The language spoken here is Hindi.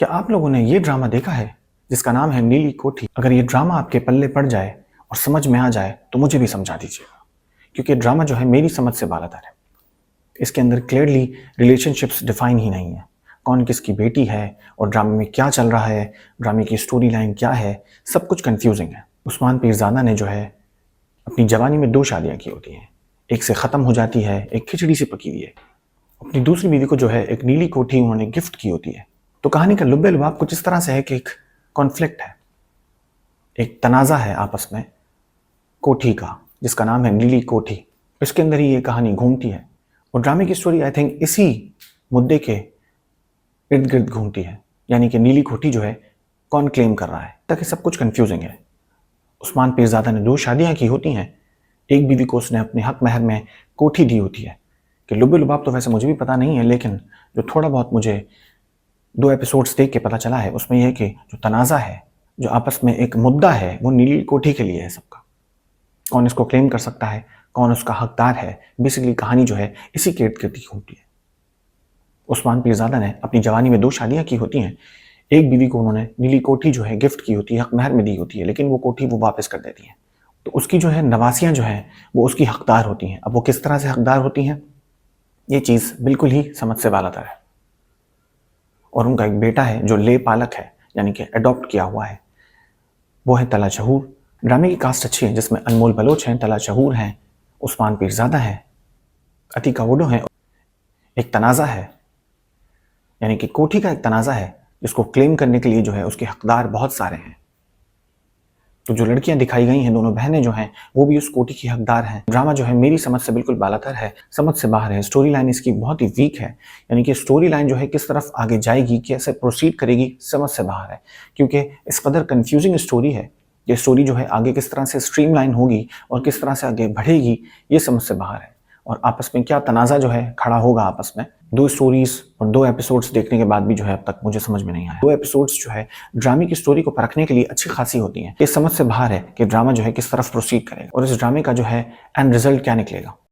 क्या आप लोगों ने ये ड्रामा देखा है जिसका नाम है नीली कोठी? अगर ये ड्रामा आपके पल्ले पड़ जाए और समझ में आ जाए तो मुझे भी समझा दीजिएगा, क्योंकि ड्रामा जो है मेरी समझ से बालातर है। इसके अंदर क्लियरली रिलेशनशिप्स डिफाइन ही नहीं है, कौन किसकी बेटी है और ड्रामे में क्या चल रहा है, ड्रामे की स्टोरी लाइन क्या है, सब कुछ कंफ्यूजिंग है। उस्मान पीरज़ादा ने जो है अपनी जवानी में 2 शादियाँ की होती हैं, एक से ख़त्म हो जाती है, एक खिचड़ी से पकी हुई है। अपनी दूसरी बीवी को जो है एक नीली कोठी उन्होंने गिफ्ट की होती है। तो कहानी का लुब्बे लुबाब कुछ इस तरह से है कि एक कॉन्फ्लिक्ट है, एक तनाज़ा है आपस में कोठी का, जिसका नाम है नीली कोठी। इसके अंदर ही ये कहानी घूमती है और ड्रामे की स्टोरी आई थिंक इसी मुद्दे के इर्द गिर्द घूमती है, यानी कि नीली कोठी जो है कौन क्लेम कर रहा है, ताकि सब कुछ कंफ्यूजिंग है। उस्मान पीरज़ादा ने 2 शादियाँ की होती हैं, एक बीवी को उसने अपने हक महर में कोठी दी होती है। कि लुब्बे लुबाब तो वैसे मुझे भी पता नहीं है, लेकिन जो थोड़ा बहुत मुझे 2 एपिसोड्स देख के पता चला है उसमें यह है कि जो तनाज़ा है, जो आपस में एक मुद्दा है, वो नीली कोठी के लिए है सबका। कौन इसको क्लेम कर सकता है, कौन उसका हकदार है, बेसिकली कहानी जो है इसी के इर्द गिर्द घूमती है। उस्मान पीरज़ादा ने अपनी जवानी में 2 शादियाँ की होती हैं, एक बीवी को उन्होंने नीली कोठी जो है गिफ्ट की होती है, हक महर में दी होती है, लेकिन वो कोठी वो वापस कर देती हैं। तो उसकी जो है नवासियाँ जो हैं वो उसकी हकदार होती हैं। अब वो किस तरह से हकदार होती हैं, ये चीज़ बिल्कुल ही समझ से बालातर है। और उनका एक बेटा है जो ले पालक है, यानी कि अडॉप्ट किया हुआ है, वो है तला शहूर। ड्रामे की कास्ट अच्छी है, जिसमें अनमोल बलोच हैं, तला शहूर हैं, उस्मान पीरज़ादा है, अतीका वुडो है। एक तनाज़ा है, यानी कि कोठी का एक तनाज़ा है जिसको क्लेम करने के लिए जो है उसके हकदार बहुत सारे हैं। तो जो लड़कियां दिखाई गई हैं, दोनों बहनें जो हैं, वो भी उस कोठी की हकदार हैं। ड्रामा जो है मेरी समझ से बिल्कुल बालातर है, समझ से बाहर है। स्टोरी लाइन इसकी बहुत ही वीक है, यानी कि स्टोरी लाइन जो है किस तरफ आगे जाएगी, कैसे प्रोसीड करेगी, समझ से बाहर है। क्योंकि इस कदर कन्फ्यूजिंग स्टोरी है, ये स्टोरी जो है आगे किस तरह से स्ट्रीम लाइन होगी और किस तरह से आगे बढ़ेगी, ये समझ से बाहर है। और आपस में क्या तनाज़ा जो है खड़ा होगा आपस में, 2 स्टोरीज और 2 एपिसोड्स देखने के बाद भी जो है अब तक मुझे समझ में नहीं आया। 2 एपिसोड्स जो है ड्रामे की स्टोरी को परखने के लिए अच्छी खासी होती हैं। ये समझ से बाहर है कि ड्रामा जो है किस तरफ प्रोसीड करेगा और इस ड्रामे का जो है एंड रिजल्ट क्या निकलेगा।